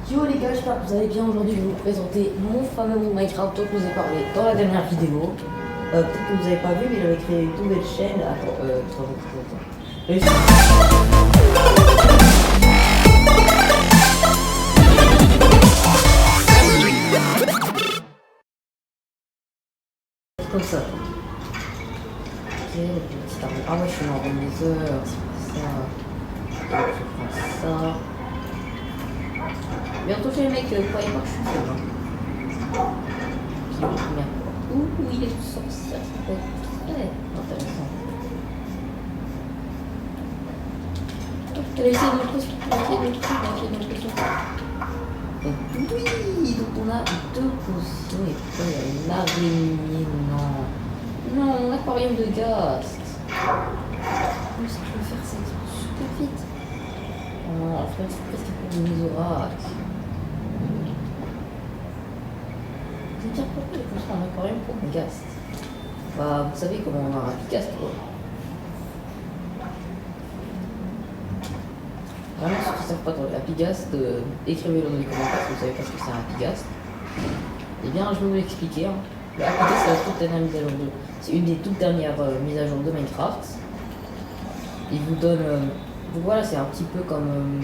Yo les gars, j'espère que vous allez bien. Aujourd'hui, je vais vous présenter mon fameux Minecraft dont je vous ai parlé dans la dernière vidéo. Peut-être que vous n'avez pas vu, mais j'avais créé une nouvelle chaîne. Attends, 3 comme ça. Ok, le petit arbre. Ah ouais, je suis mort dans mes heures, c'est pas ça. Ok, je prends ça. Bientôt chez les mecs, croyez pas que je suis fou. Hein. Ouh, il est tout sorti, ça peut être très intéressant. Je vais essayer de me poser donc oui, donc on a 2 potions et puis il y a une araignée, non, l'aquarium de gaz. Mais ce que je veux faire, c'est super vite. Oh, je vais presque pour mes oracles. Je veux dire, pourquoi ils construisent un aquarium pour Gast? Bah, vous savez comment on a un Gast, quoi. Vraiment, ceux qui ne savent pas dans Apigast, écrivez-le dans les commentaires si vous savez pas ce que c'est un Apigast. Eh bien, je vais vous l'expliquer. Hein. Le Apigast, c'est la toute dernière mise à jour de. C'est une des toutes dernières mises à jour de Minecraft. Il vous donne. Donc voilà, c'est un petit peu comme.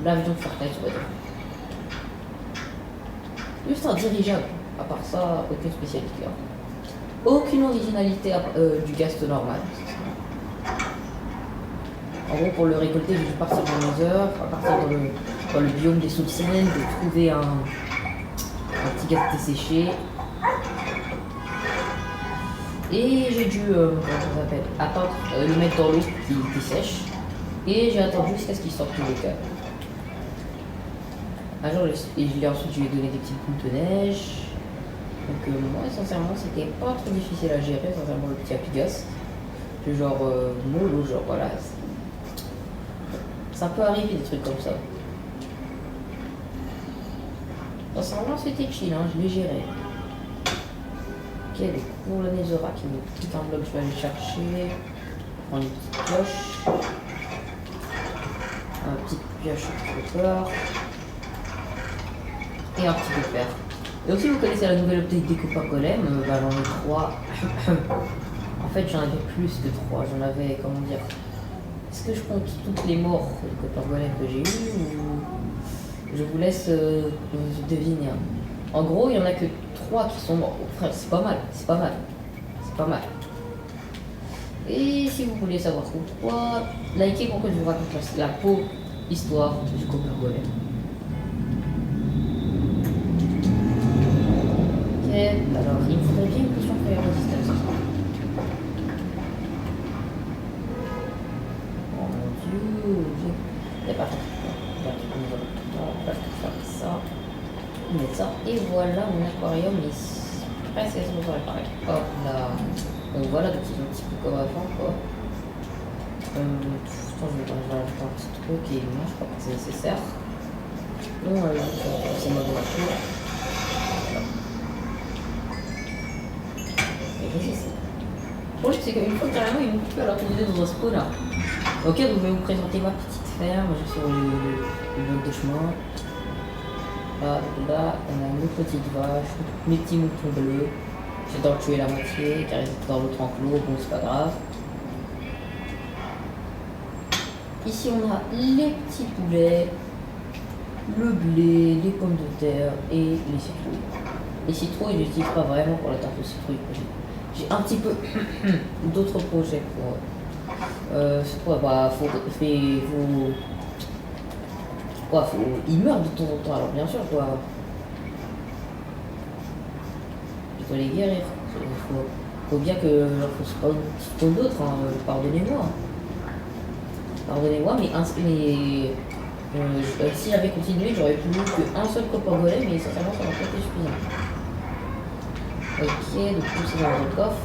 L'avion de Fortnite, on va dire. Juste un dirigeable. À part ça, aucune spécialité. Hein. Aucune originalité du Gast normal. En gros, pour le récolter, j'ai dû partir dans mes heures, à partir dans le biome des sous-scènes, de trouver un petit gaz desséché. Et j'ai dû, attendre, le mettre dans l'eau qui dessèche. Et j'ai attendu jusqu'à ce qu'il sorte tout le cas. Un jour, ensuite, je lui ai donné des petites boules de neige. Donc, moi, sincèrement, c'était pas trop difficile à gérer, sincèrement, le petit Apigast. Genre, mollo, genre, voilà. Ça peut arriver des trucs comme ça. Sincèrement, c'était chill, hein, je l'ai géré. Ok, donc pour le Netherrack, il me quitte un bloc, je vais aller chercher. Prendre une petite pioche. Une petite pioche de copper. Et un petit peu de fer. Et aussi, vous connaissez la nouvelle update des Copper Golem, bah, j'en ai 3. En fait, j'en avais plus de 3. J'en avais, comment dire. Est-ce que je compte toutes les morts de Copper Golem que j'ai eues ou je vous laisse deviner. Hein. En gros, il n'y en a que 3 qui sont morts. Frère, c'est pas mal, c'est pas mal. C'est pas mal. Et si vous voulez savoir pourquoi, likez pour que je vous raconte la peau histoire du Copper Golem. Ok, alors il me faudrait bien une potion fire resistance. Oh mon dieu, j'ai pas fait. On va faire ça. On met ça. Et voilà, mon aquarium est presque pareil. Hop là. Donc voilà, donc c'est un petit peu comme avant quoi. Je vais rajouter un petit truc et moi je crois que c'est nécessaire. Bon, c'est mode de la tour. Le problème c'est qu'une fois carrément ils m'ont coupé alors qu'on était dans un spawn là. Ok, donc je vais vous présenter ma petite ferme. Je suis sur le bloc de chemin. Là, on a une petite vache, mes petits moutons bleus. J'ai d'en tuer la moitié car ils étaient dans l'autre enclos, bon c'est pas grave. Ici on a les petits poulets, le blé, les pommes de terre et les citrouilles. Les citrouilles, je les utilise pas vraiment pour la tarte aux citrouilles. J'ai un petit peu d'autres projets pour. C'est quoi, bah, ils meurent de temps en temps, alors bien sûr, quoi. Il faut les guérir. Faut bien que j'en fasse pas d'autres, hein. Pardonnez-moi. Pardonnez-moi, mais si j'avais continué, j'aurais plus qu'un seul Copper Golem, mais sincèrement, ça m'a pas été suffisant. Ok, donc tout c'est dans le coffre.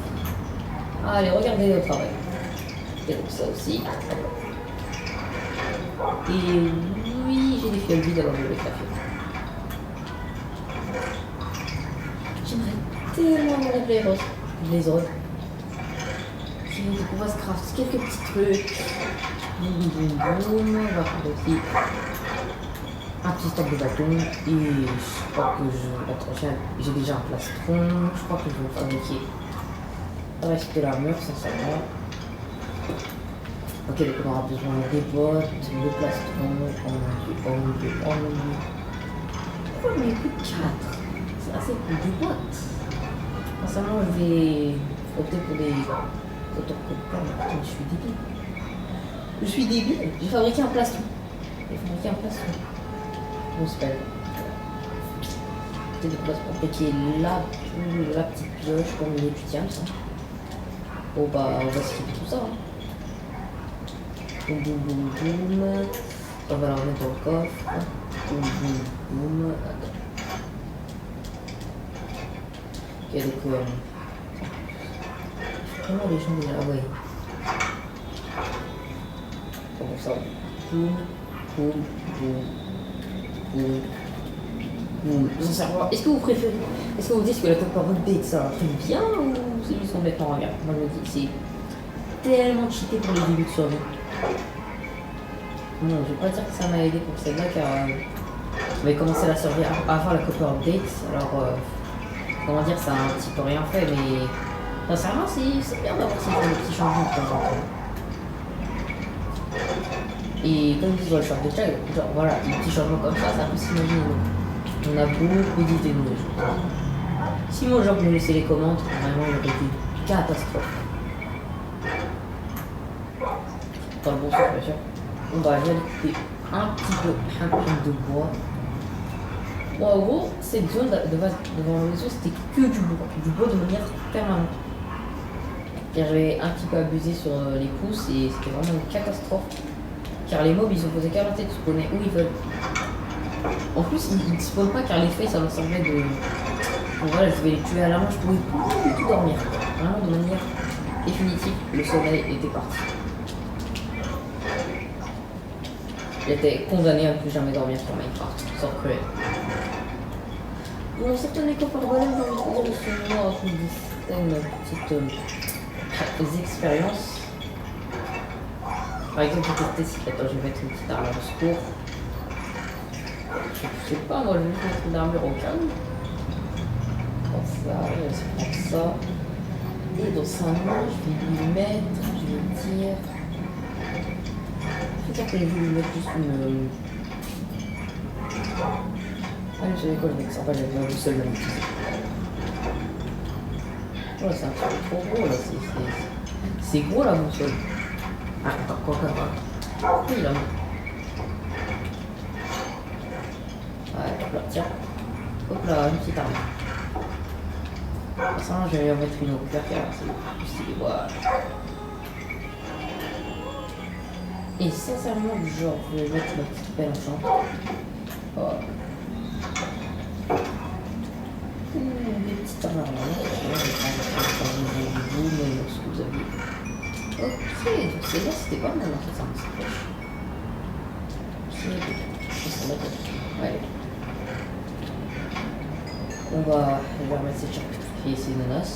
Allez, regardez le travail. Et donc ça aussi. Et oui, j'ai des fioles vides alors je vais les faire. J'aimerais tellement avoir les roses. Les autres. donc on va se crafter quelques petits trucs. Boum, boum, boum. On va prendre aussi un petit stock de bâton. Et je crois que Attends, j'ai déjà un plastron. Je crois que je vais fabriquer le reste de l'armure, sincèrement. Ok, donc on aura besoin des bottes, le plastron, oh mon dieu. Pourquoi j'en ai plus que 4? C'est assez cool, des bottes. Sincèrement, je vais opter pour des autocollants. Putain, je suis débile. J'ai fabriqué un plastron. Bon, c'est pas grave. Peut-être des plastrons. Fabriquer la petite pioche comme il est plus tiens, ça. Bon, bah, on va skipper tout ça. Hein. Boum, boum, boum, boum. On va la remettre dans le coffre. Boum, boum, boum. Ok, donc comment les gens déjà? Ah ouais. Comment ça? Boum, boum, boum, boum, boum. Sincèrement, est-ce que vous préférez? Est-ce que vous dites que la Copper Update ça fait bien ou c'est juste complètement ringard? Moi je me dis que c'est tellement cheaté pour les débuts de survie. Non, je vais pas dire que ça m'a aidé pour celle-là car j'avais commencé la survie avant la Copper Update. Alors comment dire, ça a un petit peu rien fait, mais sincèrement, c'est bien d'avoir ces petits changements de temps en temps. Et comme ils disent dans le short de chat, genre voilà, les petits changements comme ça peut s'imaginer. On a beaucoup d'idées de choses. Si moi, genre, me laissez les commandes, vraiment, il aurait été une catastrophe. Dans le bon sens, bien sûr. On va ajouter un petit peu de bois. Bon, en gros, cette zone devant la maison, c'était que du bois de manière permanente. Car j'avais un petit peu abusé sur les pousses et c'était vraiment une catastrophe. Car les mobs, ils ont posé qu'à la tête de spawner où ils veulent. En plus, ils ne spawnent pas car les faits, ça leur servait de. Donc voilà, je vais les tuer à la main, je pouvais plus du tout dormir. Vraiment de manière définitive, le sommeil était parti. J'étais condamné à ne plus jamais dormir sur Minecraft, sans cruel. Bon, certaines écoles par golem, j'ai envie de dire, ils sont morts à certaines petites expériences. Par exemple, j'ai testé si. Attends, je vais mettre une petite armure de secours. Je sais pas, moi je vais juste mettre une armure au cas où. Comme ça, je vais prendre ça. Et dans sa main, je vais lui mettre, je vais dire. Je vais dire que je vais lui mettre juste une. Ah, mais je savais quoi, je vais mettre ça. Enfin, j'avais pas vu seul le utiliser. Oh, c'est un petit peu trop gros là, c'est gros la boussole. Ah, quoi. Oui, là. Ouais, hop là, tiens. Hop là, une petite arme. Ça, je vais en mettre une au couvercle, c'est plus stylé, voilà. Et sincèrement, genre, je vais mettre ma petite pelle en champ. Oh. Des petites armes là. Je vais prendre ce que vous avez. Ok, donc c'est là, c'était pas mal en fait, ça me s'appêche. Ouais. Je vais remettre cette charcuterie et ces nanas.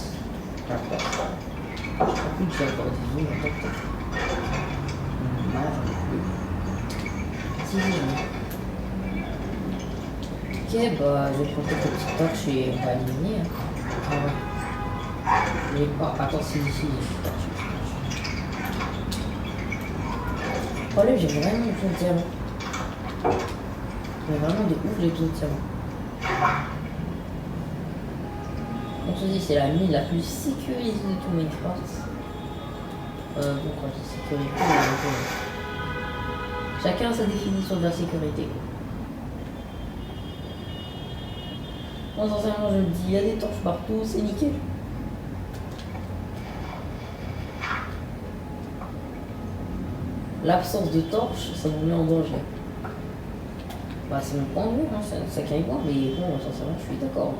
Par contre, j'ai encore des œufs, peut-être. Non, j'en ai plus. Si, j'en ai. Ok, bah, je vais prendre quelques petites torches et on va aligner. Ah ouais. J'ai pas. Attends, si, j'ai une torche. Oh là, j'ai vraiment besoin de diamants. Mais vraiment de ouf, j'ai besoin de diamants. On se dit c'est la mine la plus sécurisée de tout Minecraft. Bon, quand je dis sécurité, chacun a sa définition de la sécurité. Moi, sincèrement, je me dis, il y a des torches partout, c'est nickel. L'absence de torches, ça vous met en danger. Bah, c'est mon point de vue, hein, c'est ça qui est bon, mais bon, sincèrement, je suis d'accord.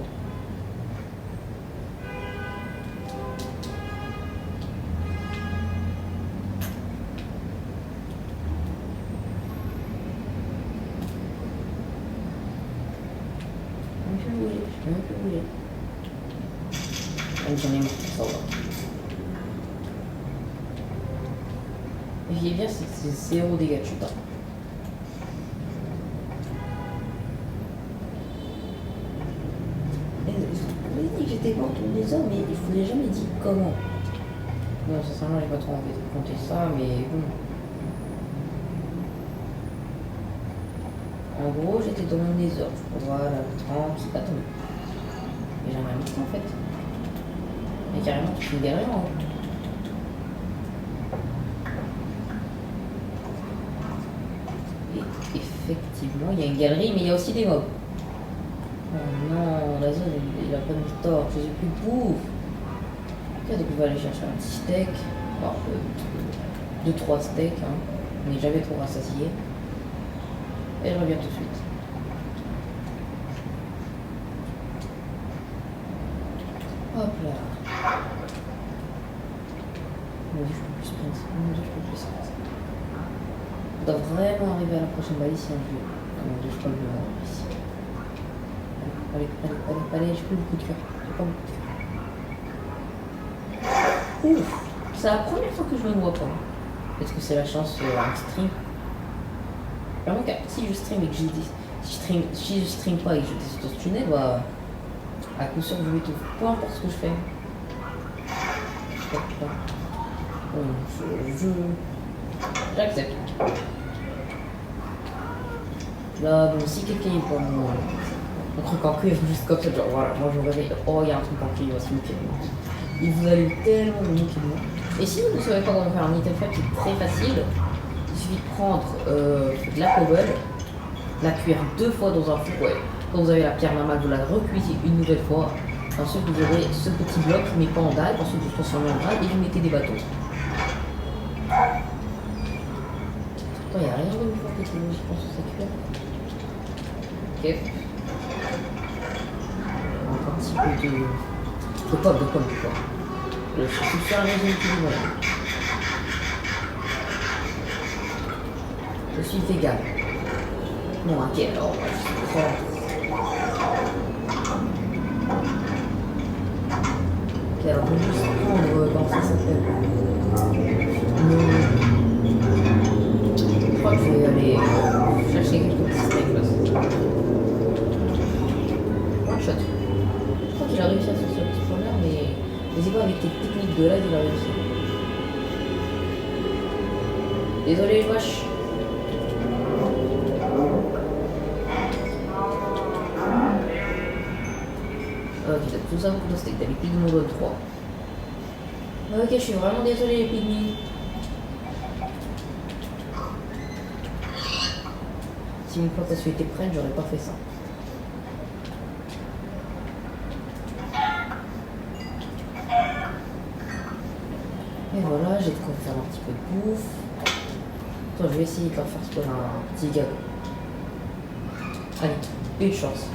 Je peux même plus bouger. Donc, j'en ai marre, ça va. Ce qui est bien, c'est que c'est 0 dégâts de chute. Je vous ai dit que j'étais contre les hommes, mais je vous ai jamais dit comment. Bon, sincèrement, j'ai pas trop envie de compter ça, mais bon. En gros, j'étais dans mon nether. Voilà, 30, c'est pas tombé. Mais j'aimerais bien en fait. Mais carrément, tu fais derrière en haut. Et effectivement, il y a une galerie, mais il y a aussi des mobs. Oh non, la zone, il a pas de tort, je suis plus bouffe. Ok, donc on va aller chercher un petit steak. Bon, 2-3 steaks, hein. On n'est jamais trop rassasié. Et je reviens tout de suite. Hop là. Mon dieu, je peux plus sprint. Mon dieu, je peux plus sprint. On doit vraiment arriver à la prochaine balise si on veut. Ah mon dieu, je crois que je vais mourir ici. Allez, j'ai plus beaucoup de cœur. J'ai pas beaucoup de cœur. Ouf! C'est la première fois que je me vois pas. Est-ce que c'est la chance en stream? Vraiment, si je stream et que si je stream pas et que je décide de streamer, bah, à coup sûr, je vais tout. Peu importe ce que je fais. J'accepte. Là, bon, si quelqu'un est pour moi, un truc en cuivre, juste comme ça, genre voilà, moi je me réveille, oh, il y a un truc en cuivre, il va se moquer de moi. Et vous allez tellement vous moquer de moi. Et si vous ne savez pas comment faire un item faible, c'est très facile. Il suffit de prendre de la cobble, la cuire 2 fois dans un four, ouais. Quand vous avez la pierre normale, vous la recuisez une nouvelle fois. Ensuite, vous aurez ce petit bloc qui met pas en dalle, ensuite vous transformez en dalle et vous mettez des bateaux. Il n'y a rien de nouveau qui est je pense que ça cuire. Ok. Encore un petit peu de pommes, quoi. Je suis sur un régime équilibré. Je suis vegan. Bon, ok, alors je suis prendre. Ok, alors je vais juste prendre comment ça s'appelle. Je crois que je vais aller chercher quelques petits steaks là. One shot. Je crois qu'il a réussi à sortir le petit problème, mais c'est pas avec tes techniques de live il a réussi. Désolé, wesh. Ok, tout ça pour le steak, t'as les pigments de 3. Ok, je suis vraiment désolé les pygmies. Si une plantation était prête, j'aurais pas fait ça. Et voilà, j'ai de quoi faire un petit peu de bouffe. Attends, je vais essayer de leur faire spawn un petit gâteau. Allez, une chance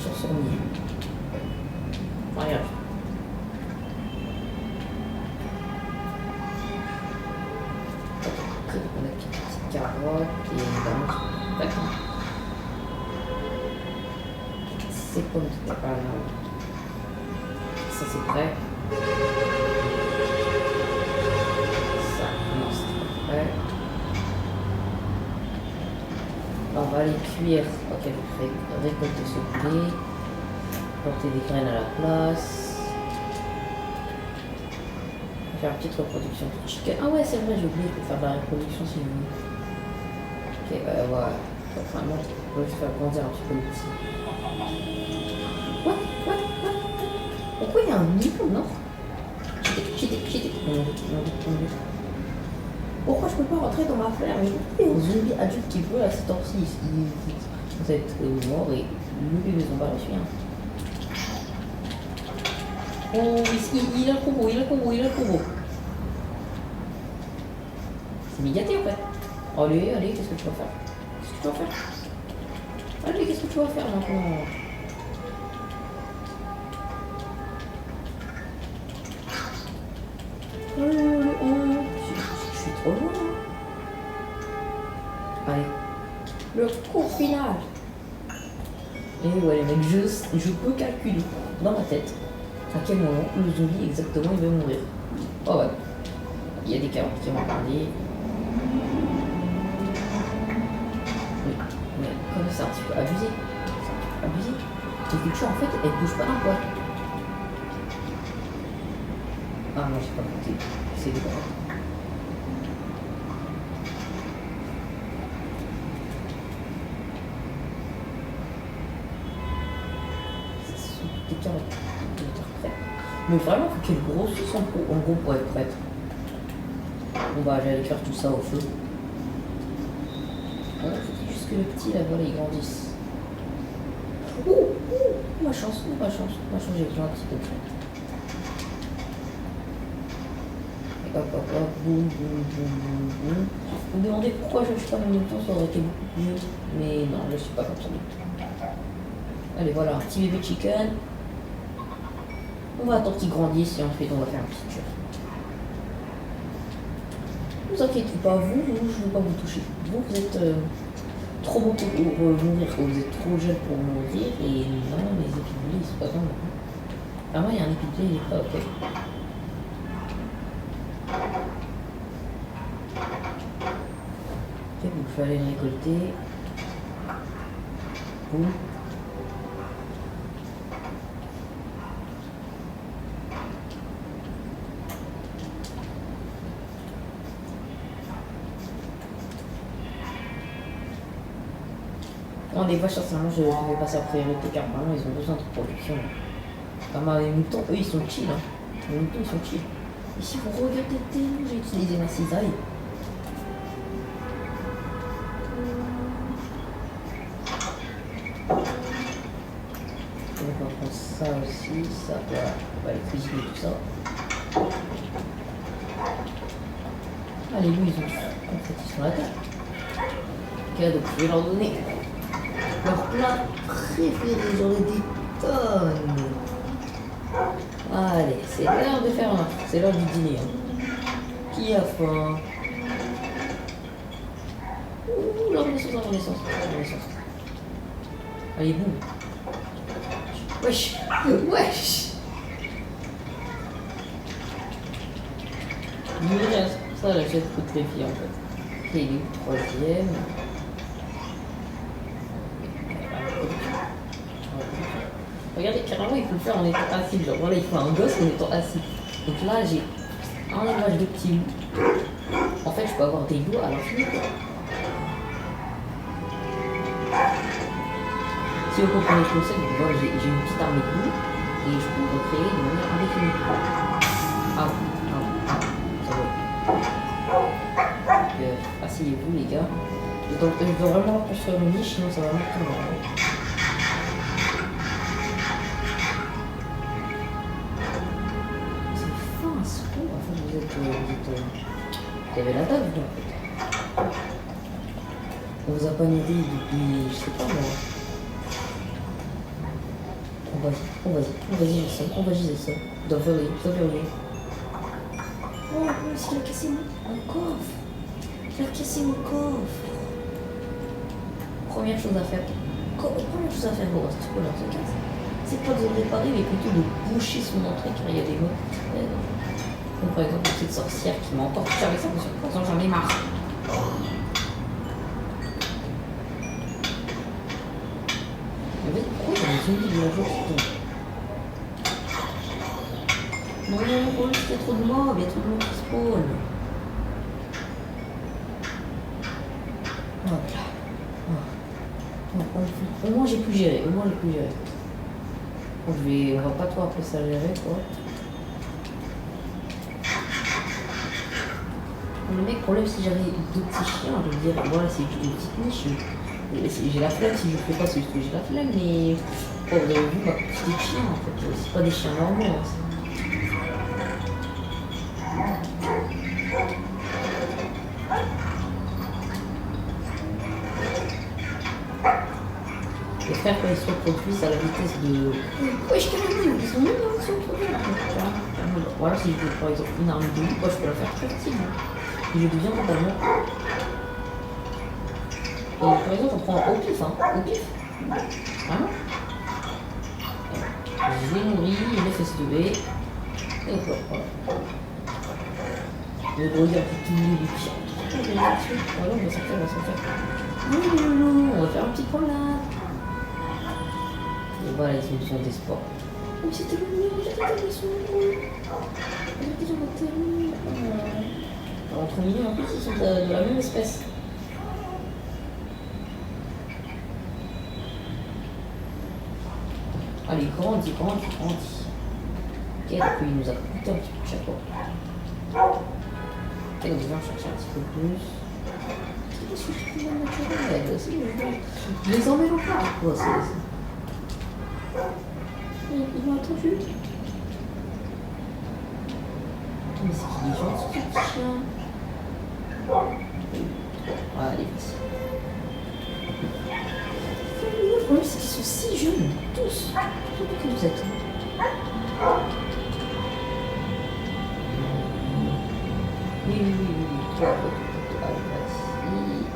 sur 1000. Regarde. Ok, on a une petite carotte et évidemment, d'accord. C'est comme tout à l'heure. Ça c'est prêt. Ça, non, c'est pas prêt. On va aller cuire. Ok, je vais récolter ce blé. Planter des graines à la place. On va faire une petite reproduction de chicken. Ah ouais, c'est vrai, j'ai oublié, je peux faire de la reproduction si je veux. Ok, voilà. Enfin, moi, je vais faire grandir un petit peu le petit. What? Pourquoi il y a un niveau, non? Cheaté. Pourquoi je peux pas rentrer dans ma ferme? Mais pourquoi il y a un zombie adulte qui veut à cette heure-ci? Vous êtes mort et le bébé sont pas reçus. Oh, il a le combo. C'est mégaté en fait. Allez, qu'est-ce que tu vas faire? Allez, qu'est-ce que tu vas faire maintenant? Je suis trop loin. Allez. Le cours final. Et ouais les mecs, je peux calculer dans ma tête à quel moment le zombie exactement il va mourir. Oh ouais. Il y a des carottes qui vont parler. petit peu abusé. C'est un petit peu abusé. Les cultures, en fait, elles bougent pas d'un poil. Ah, moi, j'ai pas compté. C'est des bras. Des carottes. Mais vraiment, faut qu'elle grossisse en gros pour être prête. Bon bah, j'allais faire tout ça au feu. Bon, faut juste que le petit là, voilà, il grandisse. Ma chance, ma chance, j'ai besoin un petit peu de ça. Et hop, hop, hop, boum, boum, boum, boum, boum. Vous me demandez pourquoi je ne suis pas en même temps, ça aurait été beaucoup mieux. Mais non, je suis pas comme ça du tout. Allez, voilà, un petit bébé chicken. On va attendre qu'il grandisse et ensuite on va faire un petit jeu. Ne vous inquiétez pas, vous, je ne veux pas vous toucher. Vous êtes trop beau pour mourir, vous êtes trop jeune pour mourir, et non, les épidémies, ils sont pas comme moi. Ah, moi, il y a un épidémie, il est pas ok. Ok, donc je vais aller le récolter. Boum. Non, les vaches, sincèrement, je vais passer en priorité car vraiment, ils ont besoin de production. Enfin, les moutons, eux, ils sont chill. Hein. Les moutons, ils sont chill. Ici, vous regardez, j'ai utilisé ma cisaille. Donc, on va prendre ça aussi, ça, voilà. On va aller cuisiner tout ça. Ah, les loups, ils ont. En fait, ils sont à terre. Ok, donc je vais leur donner leur plat préféré, j'en ai des tonnes. Allez, c'est l'heure de faire un. C'est l'heure du dîner. Hein. Qui a faim? Ouh, la renaissance, la renaissance, la renaissance. Allez, boum. Wesh, wesh. Ça, la jette toutes les filles en fait. Ok, il est où le troisième? Regardez, carrément, il faut le faire en étant assis. Genre, voilà, il faut un gosse en étant assis. Donc là, j'ai un élevage de petits loups. En fait, je peux avoir des loups à l'infini. Si vous comprenez le concept, voilà, j'ai une petite armée de loups et je peux recréer de manière indéfinie. Ah, ça va. Donc, asseyez-vous, les gars. Je dois vraiment construire une niche, sinon ça va mettre tout le monde. Vous avez la table, en fait. On vous a pas nourri depuis, je sais pas moi. Vas-y, j'essaie. Don't worry. Oh, il a cassé mon coffre. Il a cassé mon coffre. Première chose à faire. Bon, c'est quoi là, ça casse. C'est pas de le réparer, mais plutôt de boucher son entrée car il y a des mots. Donc, par exemple, une petite sorcière qui m'emporte avec ça, parce que j'en ai marre. Mais en fait, pourquoi il y a des zombies de la jour qui tombent? Non, il y a trop de mobs, il y a trop de mobs qui spawn. Hop là. Au moins j'ai pu gérer, Bon, on va pas trop après ça gérer, quoi. Le mec, problème, si j'avais deux petits chiens, je veux dire, voilà, c'est juste une petite niche. J'ai la flemme si je fais pas, c'est juste que j'ai la flemme, mais. Oh, vous avez vu ma petite chien, en fait, c'est pas des chiens normaux. Hein. Les frères, quand ils se reproduisent à la vitesse de. Wesh, carrément, ils sont mignons, ils sont trop bien. Voilà, si je veux par exemple une arme de loup, je peux la faire très facile. Et je deviens totalement. Et par exemple, on prend au pif, au pif. Vraiment. Je l'ai nourri, il m'a fait se lever. Et hop, voilà. Je vais regarder tous les chiens. Voilà, on va sortir. Non, on va faire un petit promenade. Et voilà, ils ont des sports. Oh, c'est tellement mignon, regardez, ils sont mignons. Regardez, ils sont tellement mignons. Entre mignons, en plus, ils sont de la même espèce. Allez, grandis. Ok, donc il nous a coûté un petit peu de chaque fois. Ok, donc je vais en chercher un petit peu plus. Qu'est-ce que je fais dans naturel? Je les emmène pas. Oh, ils m'ont attendu. Mais c'est qu'il est gentil, ce petit chien. Allez, vas-y. Le problème, c'est qu'ils sont si jeunes, tous. Surtout que vous êtes. Oui. Toi, allez, vas-y.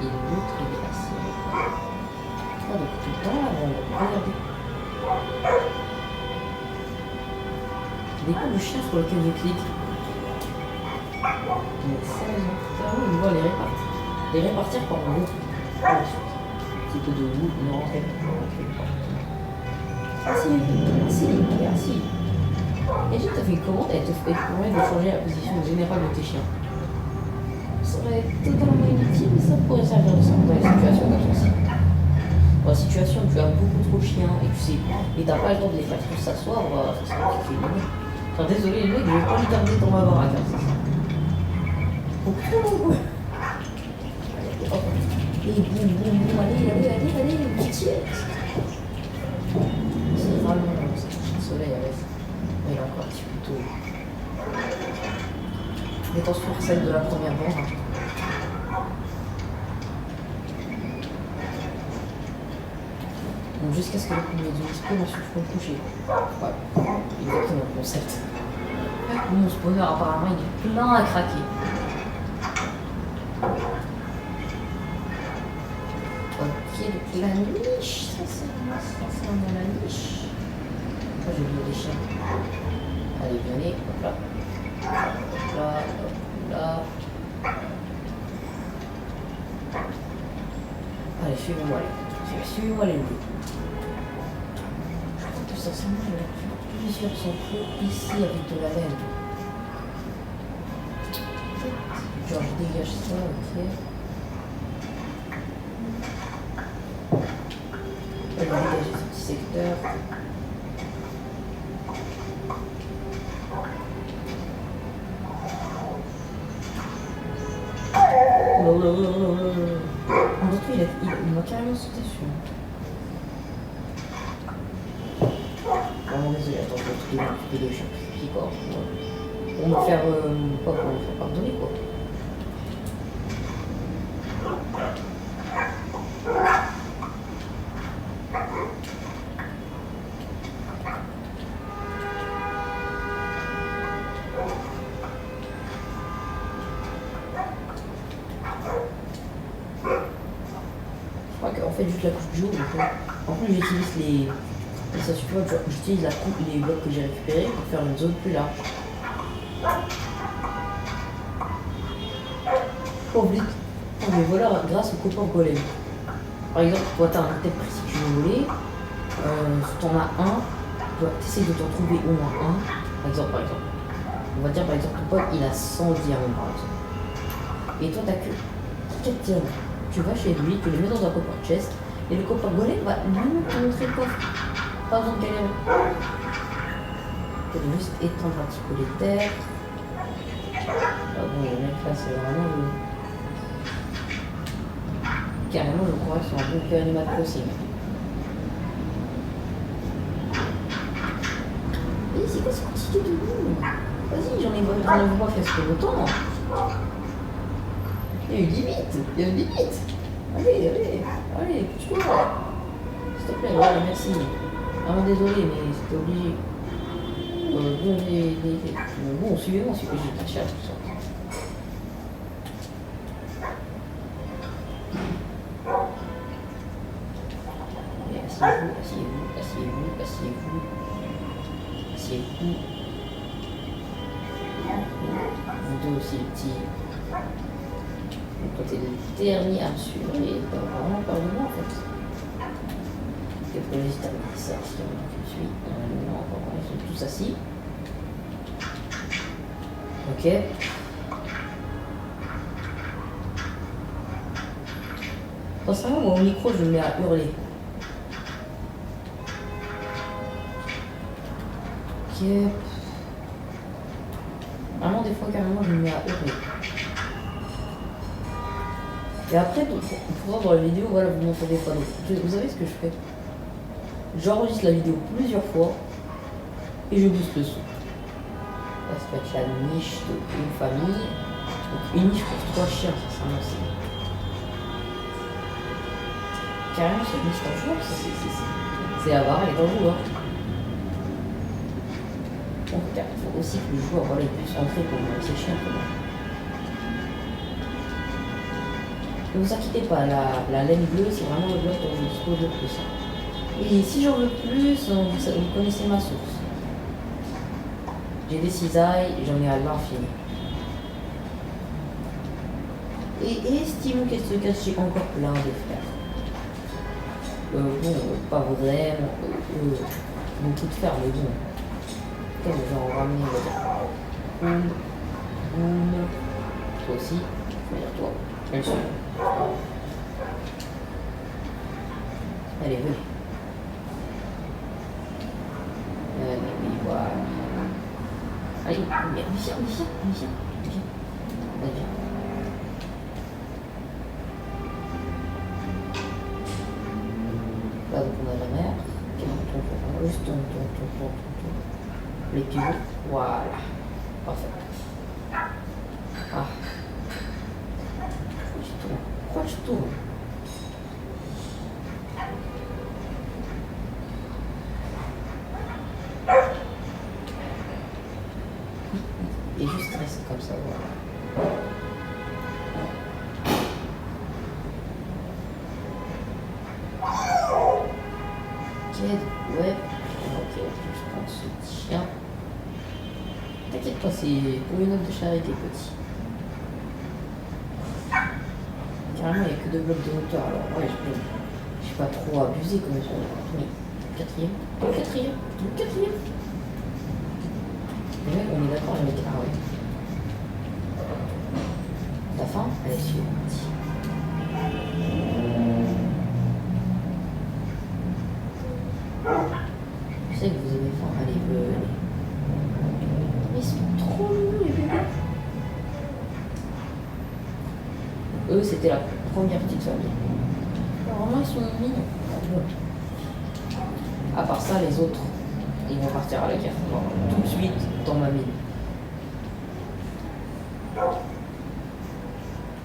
Et l'autre, il est assis. Ah, donc tout le temps, là, regardez. Dépend du chien sur lequel je clique. Mais sérieusement, on doit les répartir par le groupe. C'est que de vous, ne rentrez pas. Assis. Et je t'ai fait une commande, elle te permet de changer la position générale de tes chiens. Ça serait totalement inutile, mais ça pourrait servir de ça dans les situations comme celle-ci. Dans la situation où tu as beaucoup trop de chiens et tu sais, et t'as pas le temps de les faire tous s'asseoir, ça serait un petit peu. Enfin, désolé, le mec, je vais pas les garder dans ma baraque. Hein, c'est ça. Et boum, allez, pitié. C'est vraiment ça touche le soleil avec. Mais il est encore un petit peu tôt. Mettons sur celle de la première bande. Donc jusqu'à ce que le premier du dispo, ensuite je peux me coucher. Voilà, exactement le concept. Mon spawner apparemment il est plein à craquer. Ok, donc la niche, ça c'est dans la niche. Oh, j'ai oublié les chiens. Allez, venez, hop là. Hop là. Allez, suivez-moi les loups. Je crois que sincèrement, je vais faire plusieurs centraux ici avec de la laine. Genre, je dégage ça, ok. Je vais dégager ce petit secteur. En tout cas, il m'a carrément sauté dessus. Vraiment désolé, attends, je vais tout m'occuper de chaque petit corps. Pour me faire, pas pour me faire pardonner, quoi. En fait, juste la couche du jour. En plus, j'utilise les. Et ça suffit, j'utilise les blocs que j'ai récupérés pour faire une zone plus large. Oh, vite. Oh, mais voilà, grâce au copain golem. Par exemple, toi, t'as un item précis que tu veux voler. Si t'en as un, tu essaies de t'en trouver au moins un. Par exemple. On va dire, par exemple, ton pote, il a 100 diamants, par exemple. Et toi, t'as que 4 diamants. Tu vas chez lui, tu les mets dans un coffre chest, et le coffre golem va lui te montrer le coffre. Pas besoin de galérer. Tu peux juste étendre un petit peu les terres. Ah bon, le mec là, c'est vraiment le. Carrément, je crois que c'est un bon Animal Crossing. Mais c'est quoi ce quantité de boue? Vas-y, j'en ai pas fait ce que longtemps. Il y a une limite. Allez, pousse-toi. S'il te plaît, voilà, merci. Vraiment désolé, mais c'était obligé. Bon, suivez-moi, c'est que j'ai caché à tout ça. Asseyez-vous. Vous deux aussi, les petits. Donc, toi, t'es le dernier à me suivre et t'as vraiment peur de moi en fait. Des projets terminés, ça, c'est moi qui suis. Non, ils sont tous assis. Ok. Sincèrement, mon micro, je le mets à hurler. Ok. Vraiment, des fois, carrément, je me mets à hurler. Et après, pour voir dans la vidéo, voilà, vous m'entendez pas. Donc, vous savez ce que je fais? J'enregistre la vidéo plusieurs fois et je booste le son. Là, ça peut être la niche d'une famille. Donc, une niche pour 3 chiens, ça, c'est un aussi. Carrément, cette niche en jour, c'est avare, elle est en jour. Donc, il faut aussi que le joueur voilà, puisse entrer pour ses chiens. Ne vous inquiétez pas, la laine bleue, c'est vraiment le bloc dont je dispose le plus. Et si j'en veux plus, vous connaissez ma source. J'ai des cisailles, j'en ai à l'infini. Et estimons qu'elle se cache encore plein de frères. Bon, pas vraiment, beaucoup de fer, mais bon. Comme j'en ramener, on va dire. Boum, toi aussi, je vais dire toi, bien sûr. Allez, venez. Oui, voilà. Allez, viens. Allez, viens. Là, donc on a la mer. Juste tourne. Les pivots. Voilà. Parfait. Ah. Pourquoi je tourne? Et juste rester comme ça, voilà. Ouais. Ok, je prends ce chien. T'inquiète pas, c'est pour une autre de charité petit. Carrément, il n'y a que 2 blocs de hauteur, alors ouais, je suis pas trop abusé comme ça. Oui, le quatrième. Les mecs, on est d'accord avec. Ah ouais. T'as faim? Allez, suis-moi. Je sais que vous avez faim. Allez, venez. Ils sont trop mignons, les bébés. Eux, c'était la première petite famille. Alors, vraiment, ils sont mignons. À part ça, les autres, ils vont partir à la guerre. Genre, tout de suite dans ma mine.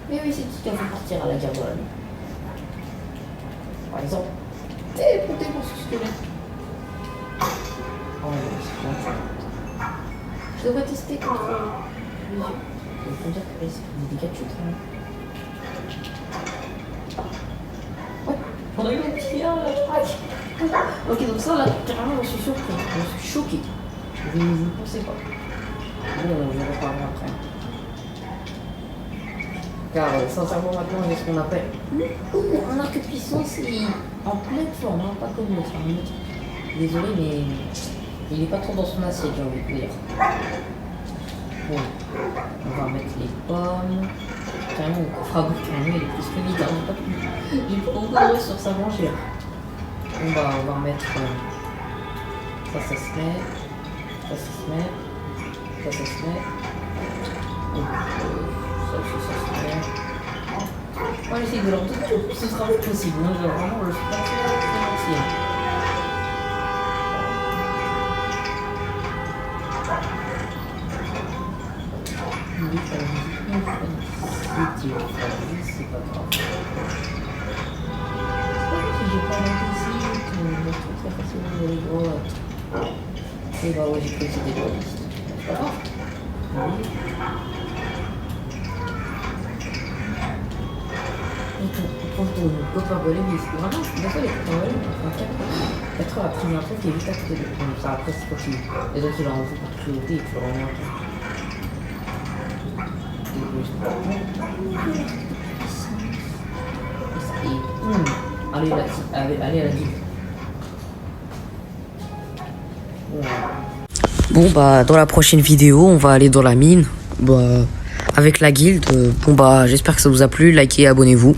Mais oui, c'est qui qui vont partir à la guerre dans la mine. Par exemple, téléportez pour ce squelette. Oh, c'est bon. Je devrais tester quand il faut dire que c'est des dégâts de chute. Ouais, on a eu un petit là. Ok, donc ça là, carrément, je suis surpris. Je suis choqué. Je ne vous le pensais pas. Bon, je vais reparler après. Car sincèrement maintenant j'ai ce qu'on appelle un arc de puissance en pleine forme, hein, pas comme l'autre. Désolé mais il n'est pas trop dans son assiette, j'ai envie de dire. Bon, on va mettre les pommes. Carrément mon coffre à bouffe, carrément il est plus que vide, hein, j'ai pas encore de sur sa manger. Bon bah on va remettre ça se met, ça se met, ça se met. Donc, ça se met. On va essayer de leur donner le plus ce sera possible. Moi, je vraiment le suis pas financier. C'est pas grave. Si j'ai pas d'invisible, c'est très facilement de les gros. Et bah ouais, j'ai cru que c'était des listes. C'est pas grave. Oui. Quand on peut pas voler, mais vraiment, des fois, les copains volent, 4 heures après, il y a un truc qui est juste à côté de lui. Ça, après, c'est possible. Les autres, ils l'ont enlevé pour priorité et tu le remets après. Et boum. Allez, à la guide. Bon bah dans la prochaine vidéo on va aller dans la mine avec la guilde. Bon bah j'espère que ça vous a plu, likez et abonnez-vous.